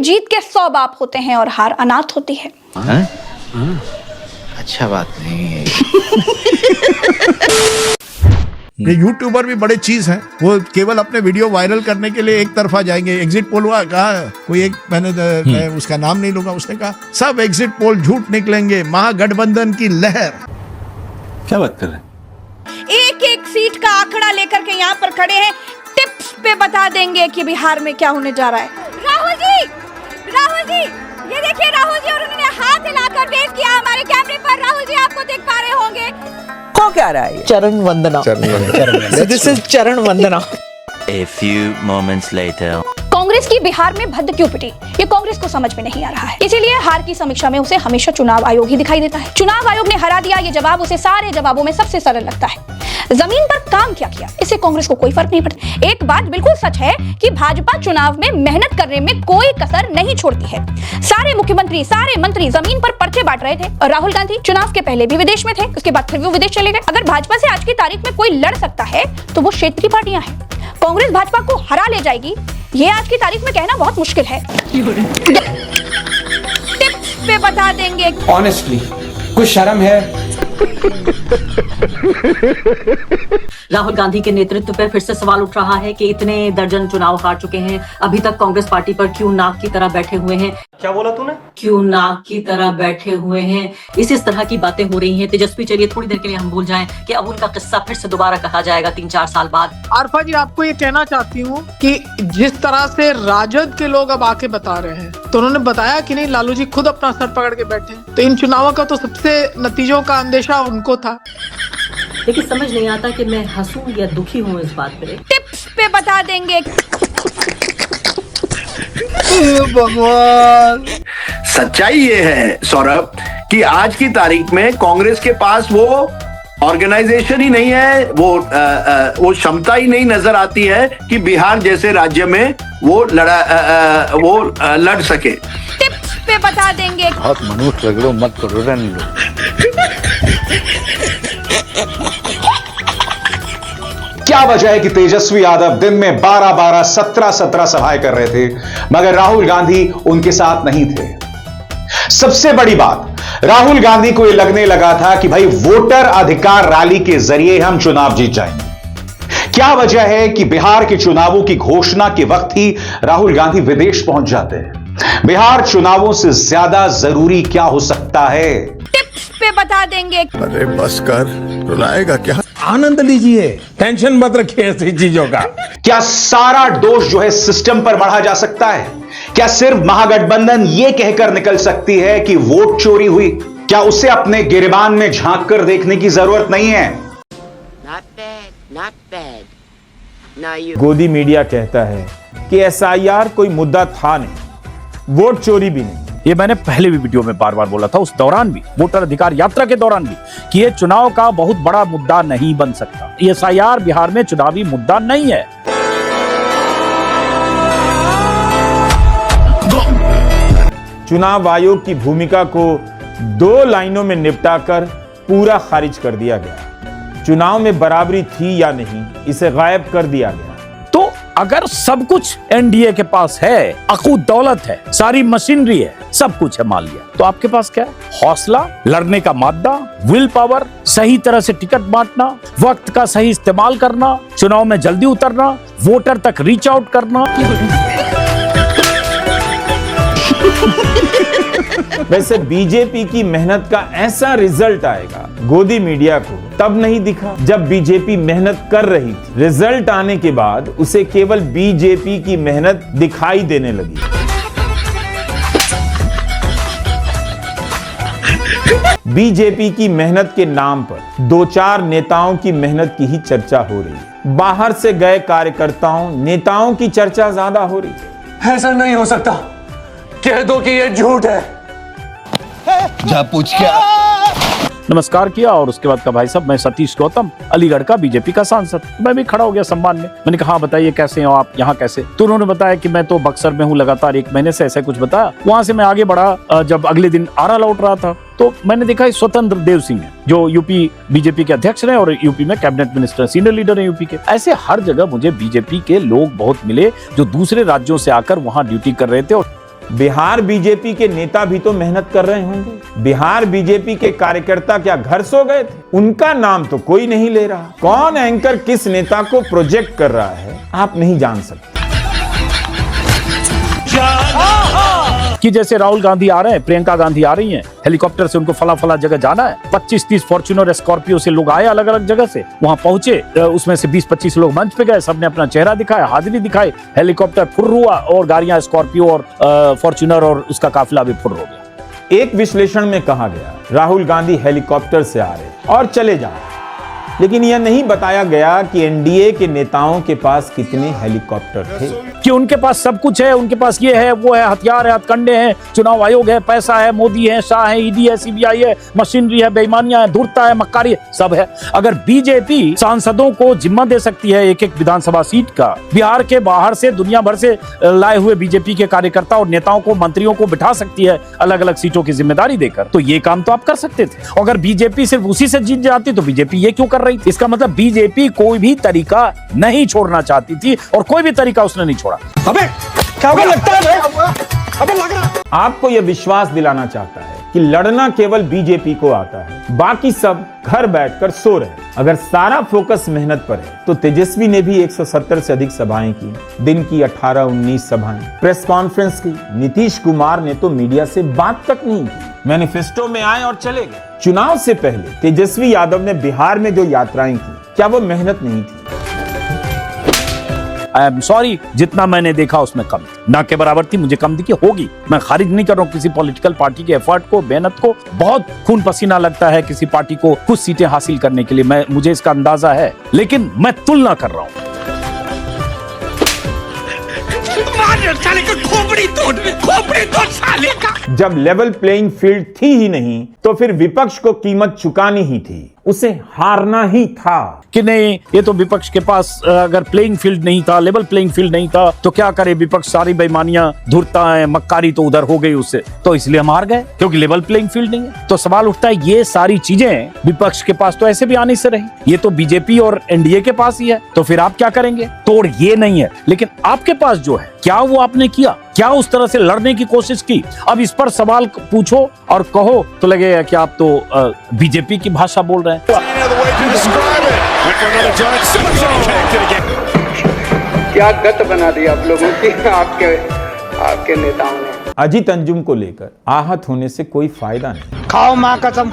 जीत के 100 बाप होते हैं और हार अनाथ होती है। अच्छा बात नहीं है। ये यूट्यूबर भी बड़े चीज हैं, वो केवल अपने वीडियो वायरल करने के लिए एक तरफा जाएंगे। एग्जिट पोल हुआ, कहा कोई एक, मैं उसका नाम नहीं लूंगा, उसने कहा सब एग्जिट पोल झूठ निकलेंगे, महागठबंधन की लहर। क्या बात कर रहे हैं? एक एक सीट का आंकड़ा लेकर के यहाँ पर खड़े हैं, टिप्स पे बता देंगे कि बिहार में क्या होने जा रहा है। राहुल जी, ये देखिए राहुल जी, और उन्होंने हाथ हिलाकर वेव किया हमारे कैमरे पर। राहुल जी आपको देख पा रहे होंगे। को क्या रहा है? चरण वंदना। दिस इज चरण वंदना। A few moments later. Congress की बिहार में भद्द क्यों पिटी, ये कांग्रेस को समझ में नहीं आ रहा है। इसीलिए हार की समीक्षा में उसे हमेशा चुनाव आयोग ही दिखाई देता है। चुनाव आयोग ने हरा दिया, ये जवाब उसे सारे जवाबों में सबसे सरल लगता है। जमीन पर काम क्या किया, इससे कांग्रेस को कोई फर्क नहीं पड़ता। एक बात बिल्कुल सच है कि भाजपा चुनाव में मेहनत करने में कोई कसर नहीं छोड़ती है। सारे मुख्यमंत्री, सारे मंत्री जमीन पर पर्चे बांट रहे थे, और राहुल गांधी चुनाव के पहले भी विदेश में थे, उसके बाद फिर वो विदेश चले गए। अगर भाजपा से आज की तारीख में कोई लड़ सकता है तो वो क्षेत्रीय पार्टियां हैं। कांग्रेस भाजपा को हरा ले जाएगी, ये आज की तारीख में कहना बहुत मुश्किल है। टिप्स पे बता देंगे। ऑनेस्टली कुछ शर्म है? राहुल गांधी के नेतृत्व पर फिर से सवाल उठ रहा है कि इतने दर्जन चुनाव हार चुके हैं, अभी तक कांग्रेस पार्टी पर क्यों नाक की तरह बैठे हुए हैं। क्या बोला तूने? क्यों नाक की तरह बैठे हुए हैं, इस तरह की बातें हो रही हैं। तेजस्वी, चलिए थोड़ी देर के लिए हम भूल जाएं कि अब उनका किस्सा फिर से दोबारा कहा जाएगा 3-4 साल बाद। आरफा जी, आपको ये कहना चाहती हूँ कि जिस तरह से राजद के लोग अब आके बता रहे हैं, तो उन्होंने बताया कि नहीं, लालू जी खुद अपना सर पकड़ के बैठे, तो इन चुनावों का तो सबसे नतीजों का अंदेशा उनको था। लेकिन समझ नहीं आता कि मैं हंसूं या दुखी हूं इस बात पे। टिप्स पे बता देंगे। भगवान, सच्चाई ये है सौरभ कि आज की तारीख में कांग्रेस के पास वो ऑर्गेनाइजेशन ही नहीं है, वो क्षमता ही नहीं नजर आती है कि बिहार जैसे राज्य में वो लड़ सके। टिप्स पे बता देंगे। बहुत मनुष्य लग लो, मत करो रन लो। क्या वजह है कि तेजस्वी यादव दिन में 12-12, 17-17 सभाएं कर रहे थे, मगर राहुल गांधी उनके साथ नहीं थे। सबसे बड़ी बात, राहुल गांधी को यह लगने लगा था कि भाई वोटर अधिकार रैली के जरिए हम चुनाव जीत जाएंगे। क्या वजह है कि बिहार के चुनावों की घोषणा के वक्त ही राहुल गांधी विदेश पहुंच जाते हैं। बिहार चुनावों से ज्यादा जरूरी क्या हो सकता है? टिप्स पे बता देंगे। अरे बस कर, रुलाएगा क्या? आनंद लीजिए, टेंशन मत रखिए ऐसी चीजों का। क्या सारा दोष जो है सिस्टम पर मढ़ा जा सकता है? क्या सिर्फ महागठबंधन यह कहकर निकल सकती है कि वोट चोरी हुई? क्या उसे अपने गिरबान में झांक कर देखने की जरूरत नहीं है? Not bad. Now you... गोदी मीडिया कहता है कि एसआईआर कोई मुद्दा था नहीं, वोट चोरी भी नहीं। ये मैंने पहले भी वीडियो में बार बार बोला था, उस दौरान भी, वोटर अधिकार यात्रा के दौरान भी, कि ये चुनाव का बहुत बड़ा मुद्दा नहीं बन सकता। एसआईआर बिहार में चुनावी मुद्दा नहीं है। चुनाव आयोग की भूमिका को 2 लाइनों में निपटाकर पूरा खारिज कर दिया गया। चुनाव में बराबरी थी या नहीं, इसे गायब कर दिया गया। तो अगर सब कुछ एनडीए के पास है, अकूत दौलत है, सारी मशीनरी है, सब कुछ है मान लिया, तो आपके पास क्या है? हौसला, लड़ने का मादा, विल पावर, सही तरह से टिकट बांटना, वक्त का सही इस्तेमाल करना, चुनाव में जल्दी उतरना, वोटर तक रीच आउट करना। वैसे बीजेपी की मेहनत का ऐसा रिजल्ट आएगा गोदी मीडिया को तब नहीं दिखा जब बीजेपी मेहनत कर रही थी। रिजल्ट आने के बाद उसे केवल बीजेपी की मेहनत दिखाई देने लगी। बीजेपी की मेहनत के नाम पर 2-4 नेताओं की मेहनत की ही चर्चा हो रही है। बाहर से गए कार्यकर्ताओं, नेताओं की चर्चा ज्यादा हो रही है। ऐसा नहीं हो सकता, कह दो कि ये झूठ है। जा पूछ क्या? नमस्कार किया और उसके बाद का भाई साहब, मैं सतीश गौतम, अलीगढ़ का बीजेपी का सांसद। मैं भी खड़ा हो गया सम्मान में। मैंने कहा हाँ बताइए कैसे हो आप, यहाँ कैसे? तो उन्होंने बताया कि मैं तो बक्सर में हूँ लगातार 1 महीने से, ऐसा कुछ बताया। वहां से मैं आगे बढ़ा, जब अगले दिन आरा लौट रहा था तो मैंने देखा स्वतंत्र देव सिंह है जो यूपी बीजेपी के अध्यक्ष रहे और यूपी में कैबिनेट मिनिस्टर, सीनियर लीडर है यूपी के। ऐसे हर जगह मुझे बीजेपी के लोग बहुत मिले जो दूसरे राज्यों से आकर वहां ड्यूटी कर रहे थे। और बिहार बीजेपी के नेता भी तो मेहनत कर रहे होंगे। बिहार बीजेपी के कार्यकर्ता क्या घर सो गए थे? उनका नाम तो कोई नहीं ले रहा। कौन एंकर किस नेता को प्रोजेक्ट कर रहा है आप नहीं जान सकते। कि जैसे राहुल गांधी आ रहे हैं, प्रियंका गांधी आ रही हैं, हेलीकॉप्टर से उनको फला फला जगह जाना है, 25-30 फॉर्च्यूनर स्कॉर्पियो से लोग आए अलग अलग जगह से, वहां पहुंचे, उसमें से 20-25 लोग मंच पे गए, सबने अपना चेहरा दिखाया, हाजिरी दिखाई, हेलीकॉप्टर फुर्र हुआ और गाड़ियां स्कॉर्पियो और फॉर्च्यूनर और उसका काफिला भी फुर्र हो गया। एक विश्लेषण में कहा गया राहुल गांधी हेलीकॉप्टर से आ रहे और चले जा रहे, लेकिन यह नहीं बताया गया कि एनडीए के नेताओं के पास कितने हेलीकॉप्टर थे। कि उनके पास सब कुछ है, उनके पास ये है, वो है, हथियार है, हथकंडे हैं, चुनाव आयोग है, पैसा है, मोदी है, शाह है, ईडी है, सीबीआई है, मशीनरी है, बेईमानियां है, धूर्तता है, मक्कारी है, सब है। अगर बीजेपी सांसदों को जिम्मा दे सकती है एक एक विधानसभा सीट का, बिहार के बाहर से दुनिया भर से लाए हुए बीजेपी के कार्यकर्ता और नेताओं को, मंत्रियों को बिठा सकती है अलग अलग सीटों की जिम्मेदारी देकर, तो ये काम तो आप कर सकते थे। अगर बीजेपी सिर्फ उसी से जीत जाती तो बीजेपी ये क्यों कर रही थी? इसका मतलब बीजेपी कोई भी तरीका नहीं छोड़ना चाहती थी और कोई भी तरीका उसने नहीं छोड़ा। अबे क्या लगता है? अबे लग रहा है। आपको यह विश्वास दिलाना चाहता है कि लड़ना केवल बीजेपी को आता है, बाकी सब घर बैठकर सो रहे। अगर सारा फोकस मेहनत पर है तो तेजस्वी ने भी 170 से अधिक सभाएं की, दिन की 18-19 सभाएं, प्रेस कॉन्फ्रेंस की। नीतीश कुमार ने तो मीडिया से बात तक नहीं की, मैनिफेस्टो में आए और चले गए। चुनाव से पहले तेजस्वी यादव ने बिहार में जो यात्राएं की, क्या वो मेहनत नहीं थी? आई एम सॉरी, जितना मैंने देखा उसमें कम थी, ना के बराबर थी, मुझे कम दिखी होगी। मैं खारिज नहीं कर रहा हूँ किसी पॉलिटिकल पार्टी के एफर्ट को, मेहनत को। बहुत खून पसीना लगता है किसी पार्टी को कुछ सीटें हासिल करने के लिए, मुझे इसका अंदाजा है, लेकिन मैं तुलना कर रहा हूँ। जब लेवल प्लेइंग फील्ड थी ही नहीं तो फिर विपक्ष को कीमत चुकानी ही थी, उसे हारना ही था। कि नहीं, ये तो विपक्ष के पास अगर प्लेइंग फील्ड नहीं था, लेवल प्लेइंग फील्ड नहीं था, तो क्या करे विपक्ष? सारी बेईमानियां, धूर्तताएं, मक्कारी तो उधर हो गई उससे, तो इसलिए हम हार गए क्योंकि लेवल प्लेइंग फील्ड नहीं है। तो सवाल उठता है, ये सारी चीजें विपक्ष के पास तो ऐसे भी आने से रही, ये तो बीजेपी और एनडीए के पास ही है, तो फिर आप क्या करेंगे? तोड़ ये नहीं है, लेकिन आपके पास जो है, क्या वो आपने किया? क्या उस तरह से लड़ने की कोशिश की? अब इस पर सवाल पूछो और कहो तो लगेगा कि आप तो बीजेपी की भाषा बोल रहे हैं। क्या गत बना दिया आप लोगों की आपके नेताओं ने। अजीत अंजुम को लेकर आहत होने से कोई फायदा नहीं। खाओ माँ कसम।